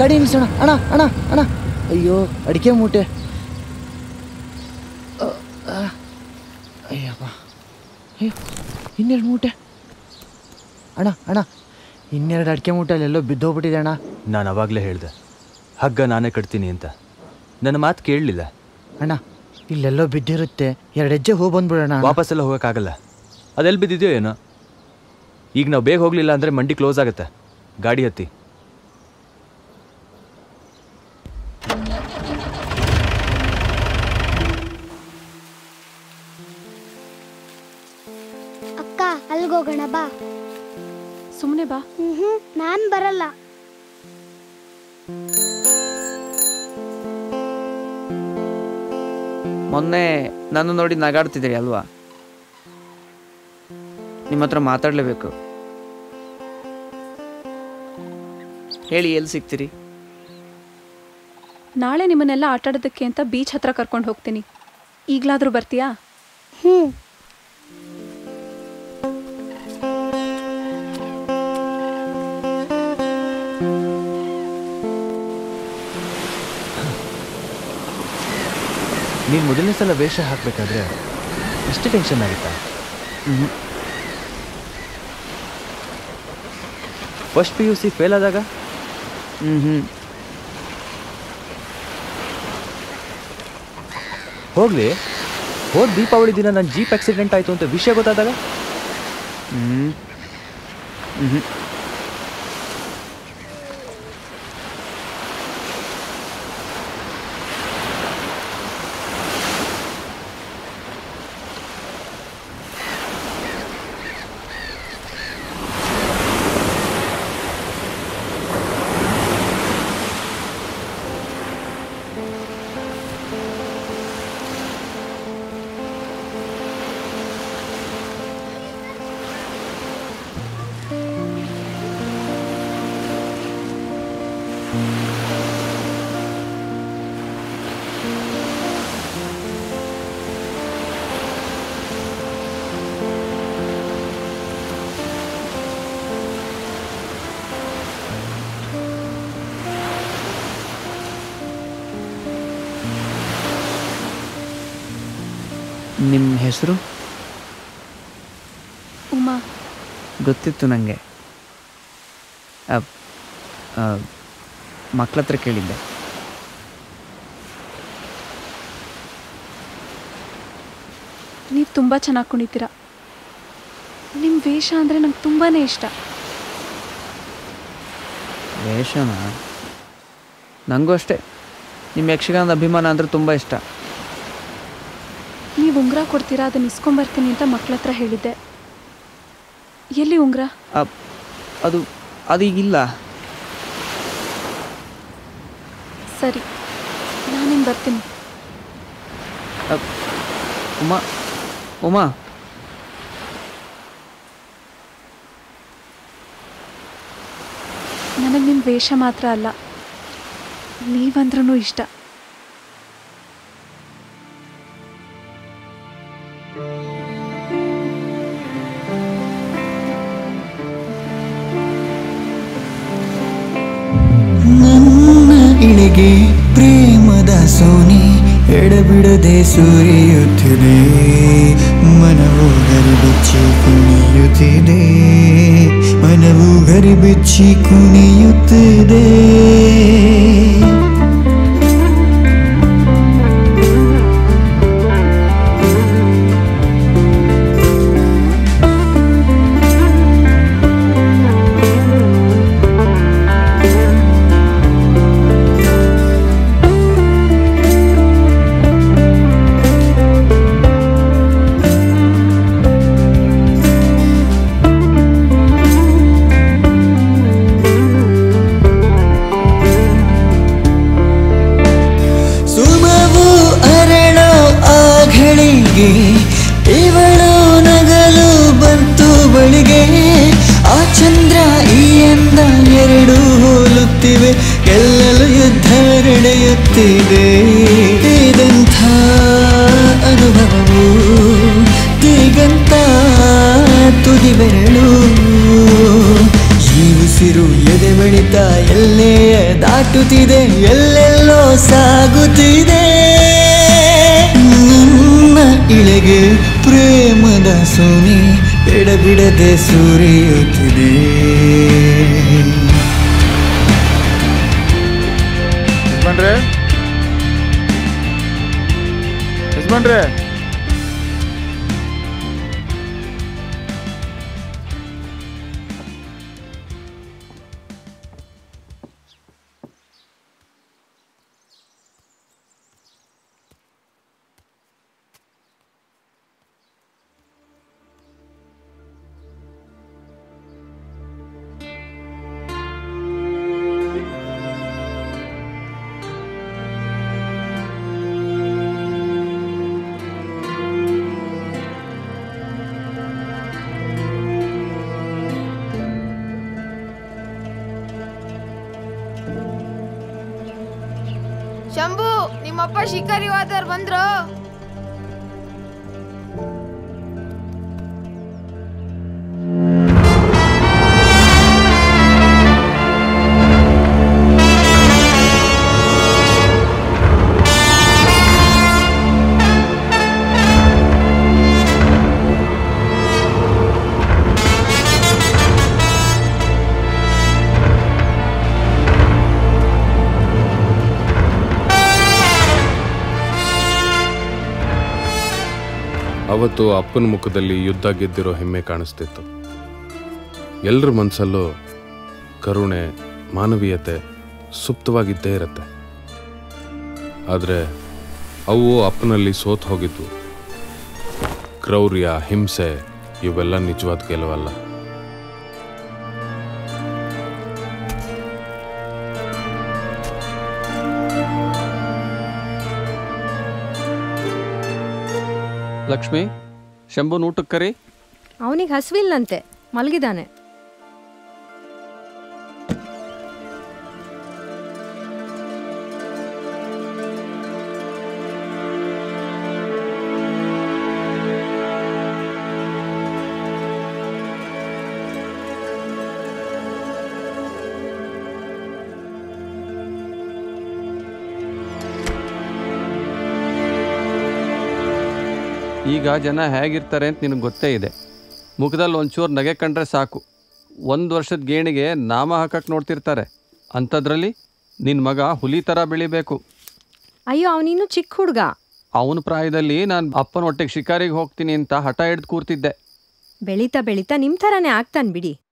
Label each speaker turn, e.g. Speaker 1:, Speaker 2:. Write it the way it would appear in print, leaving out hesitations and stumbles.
Speaker 1: ಗಾಡಿ ನಿಲ್ಸೋಣ. ಅಣ್ಣ ಅಣ್ಣ ಅಣ್ಣ, ಅಯ್ಯೋ ಅಡಿಕೆ ಮೂಟೆ. ಅಯ್ಯಪ್ಪ, ಅಯ್ಯೋ ಇನ್ನೆರಡು ಮೂಟೆ. ಅಣ್ಣ ಅಣ್ಣ, ಇನ್ನೆರಡು ಅಡಿಕೆ ಮೂಟೆ ಅಲ್ಲೆಲ್ಲೋ ಬಿದ್ದೋಗ್ಬಿಟ್ಟಿದೆ ಅಣ್ಣ.
Speaker 2: ನಾನು ಅವಾಗಲೇ ಹೇಳಿದೆ ಹಗ್ಗ ನಾನೇ ಕಟ್ತೀನಿ ಅಂತ, ನನ್ನ ಮಾತು ಕೇಳಲಿಲ್ಲ.
Speaker 1: ಅಣ್ಣ ಇಲ್ಲೆಲ್ಲೋ ಬಿದ್ದಿರುತ್ತೆ, 2 ಹೆಜ್ಜೆ ಹೋಗಿ ಬಂದ್ಬಿಡೋಣ.
Speaker 2: ವಾಪಸ್ಸೆಲ್ಲ ಹೋಗೋಕ್ಕಾಗಲ್ಲ, ಅದೆಲ್ಲಿ ಬಿದ್ದಿದೆಯೋ ಏನೋ. ಈಗ ನಾವು ಬೇಗ ಹೋಗಲಿಲ್ಲ ಅಂದರೆ ಮಂಡಿ ಕ್ಲೋಸ್ ಆಗುತ್ತೆ. ಗಾಡಿ ಹತ್ತಿ.
Speaker 3: ಅಕ್ಕ ಅಲ್ಗೋಗೋಣ ಬಾ.
Speaker 4: ಸುಮ್ಮನೆ ಬಾ.
Speaker 3: ನಾನ್ ಬರಲ್ಲ.
Speaker 5: ಮೊನ್ನೆ ನಾನು ನೋಡಿ ನಗಾಡ್ತಿದ್ದೀರಿ ಅಲ್ವಾ? ನಿಮ್ಮ ಹತ್ರ ಮಾತಾಡಲೇಬೇಕು. ಹೇಳಿ, ಎಲ್ಲಿ ಸಿಗ್ತೀರಿ?
Speaker 4: ನಾಳೆ ನಿಮ್ಮನ್ನೆಲ್ಲ ಆಟಾಡೋದಕ್ಕೆ ಅಂತ ಬೀಚ್ ಹತ್ರ ಕರ್ಕೊಂಡು ಹೋಗ್ತೀನಿ. ಈಗಲಾದರೂ ಬರ್ತೀಯಾ?
Speaker 2: ನೀನು ಮೊದಲನೇ ಸಲ ವೇಷ ಹಾಕಬೇಕಾದ್ರೆ ಎಷ್ಟು ಟೆನ್ಷನ್ ಆಗುತ್ತಾ? ಫಸ್ಟ್ PUC ಫೇಲ್ ಆದಾಗ? ಹೋಗ್ಲಿ, ಹೋದ ದೀಪಾವಳಿ ದಿನ ನನ್ನ ಜೀಪ್ ಆಕ್ಸಿಡೆಂಟ್ ಆಯಿತು ಅಂತ ವಿಷಯ ಗೊತ್ತಾದಾಗ?
Speaker 5: ನಿಮ್ಮ ಹೆಸರು?
Speaker 4: ಉಮಾ.
Speaker 5: ಗೊತ್ತಿತ್ತು ನನಗೆ. ಮಕ್ಕಳ ಹತ್ರ ಕೇಳಿದ್ದೆ.
Speaker 4: ನೀವು ತುಂಬ ಚೆನ್ನಾಗಿ ಕುಣಿತೀರ. ನಿಮ್ಮ ವೇಷ ಅಂದರೆ ನಂಗೆ ತುಂಬಾ ಇಷ್ಟ.
Speaker 5: ವೇಷನ? ನನಗೂ ಅಷ್ಟೇ. ನಿಮ್ಮ ಯಕ್ಷಗಾನದ ಅಭಿಮಾನ ಅಂದರೆ ತುಂಬ ಇಷ್ಟ.
Speaker 4: ನೀವು ಉಂಗುರ ಕೊಡ್ತೀರಾ, ಅದನ್ನ ಇಸ್ಕೊಂಬರ್ತೀನಿ ಅಂತ ಮಕ್ಕಳ ಹತ್ರ ಹೇಳಿದ್ದೆ. ಎಲ್ಲಿ ಉಂಗುರ?
Speaker 5: ಅದು ಈಗಿಲ್ಲ.
Speaker 4: ಸರಿ, ನಾನೇನು ಬರ್ತೀನಿ.
Speaker 5: ಉಮಾ ಉಮಾ,
Speaker 4: ನನಗೆ ನಿಮ್ಮ ವೇಷ ಮಾತ್ರ ಅಲ್ಲ, ನೀವಂದ್ರೂ ಇಷ್ಟ.
Speaker 6: ಇಳಿಗೆ ಪ್ರೇಮದ ಸೋನಿ ಎಡಬಿಡದೆ ಸುರಿಯುತ್ತಿದೆ, ಮನವು ಗರಿಬಿಚ್ಚಿ ಕುಣಿಯುತ್ತಿದೆ, ಮನವು ಗರಿಬಿಚ್ಚಿ ಕುಣಿಯುತ್ತಿದೆ. ದಾಟುತ್ತಿದೆ ಎಲ್ಲೆಲ್ಲೋ ಸಾಗುತ್ತಿದೆ ನನ್ನ ಇಳೆಗೆ ಪ್ರೇಮದ ಸೋನಿ ಎಡಬಿಡದೆ ಸುರಿಯುತ್ತಿದೆ
Speaker 7: ಯಜಮಾನ್ರೆ
Speaker 8: ಶಂಭು, ನಿಮ್ಮಪ್ಪ ಶಿಕಾರಿ ಹೋದವ್ರು ಬಂದ್ರು.
Speaker 9: ಅವತ್ತು ಅಪ್ಪನ ಮುಖದಲ್ಲಿ ಯುದ್ಧ ಗೆದ್ದಿರೋ ಹೆಮ್ಮೆ ಕಾಣಿಸ್ತಿತ್ತು. ಎಲ್ಲರ ಮನಸ್ಸಲ್ಲೂ ಕರುಣೆ, ಮಾನವೀಯತೆ ಸುಪ್ತವಾಗಿದ್ದೇ ಇರುತ್ತೆ. ಆದರೆ ಅವು ಅಪ್ಪನಲ್ಲಿ ಸೋತು ಹೋಗಿದ್ವು. ಕ್ರೌರ್ಯ, ಹಿಂಸೆ ಇವೆಲ್ಲ ನಿಜವಾದ ಗೆಲುವಲ್ಲ.
Speaker 5: ಲಕ್ಷ್ಮಿ, ಶಂಭುನ್ ಊಟಕ್ಕೆ ಕರಿ.
Speaker 10: ಅವನಿಗೆ ಹಸಿವಿಲ್ಲಂತೆ, ಮಲಗಿದಾನೆ.
Speaker 5: ಈಗ ಜನ ಹೇಗಿರ್ತಾರೆ ಅಂತ ನಿನಗೆ ಗೊತ್ತೇ ಇದೆ. ಮುಖದಲ್ಲಿ ಒಂಚೂರು ನಗೆ ಕಂಡ್ರೆ ಸಾಕು, 1 ವರ್ಷದ ಗೇಣಿಗೆ ನಾಮ ಹಾಕಕ್ಕೆ ನೋಡ್ತಿರ್ತಾರೆ. ಅಂಥದ್ರಲ್ಲಿ ನಿನ್ನ ಮಗ ಹುಲಿ ಥರ ಬೆಳಿಬೇಕು.
Speaker 10: ಅಯ್ಯೋ, ಅವನಿನ್ನೂ ಚಿಕ್ಕ ಹುಡುಗ.
Speaker 5: ಅವನ ಪ್ರಾಯದಲ್ಲಿ ನಾನು ಅಪ್ಪನ ಹೊಟ್ಟೆಗೆ ಶಿಕಾರಿಗೆ ಹೋಗ್ತೀನಿ ಅಂತ ಹಠ ಹಿಡ್ದು ಕೂರ್ತಿದ್ದೆ.
Speaker 10: ಬೆಳೀತಾ ಬೆಳೀತಾ ನಿಮ್ಮ ಥರನೇ ಆಗ್ತಾನೆ ಬಿಡಿ.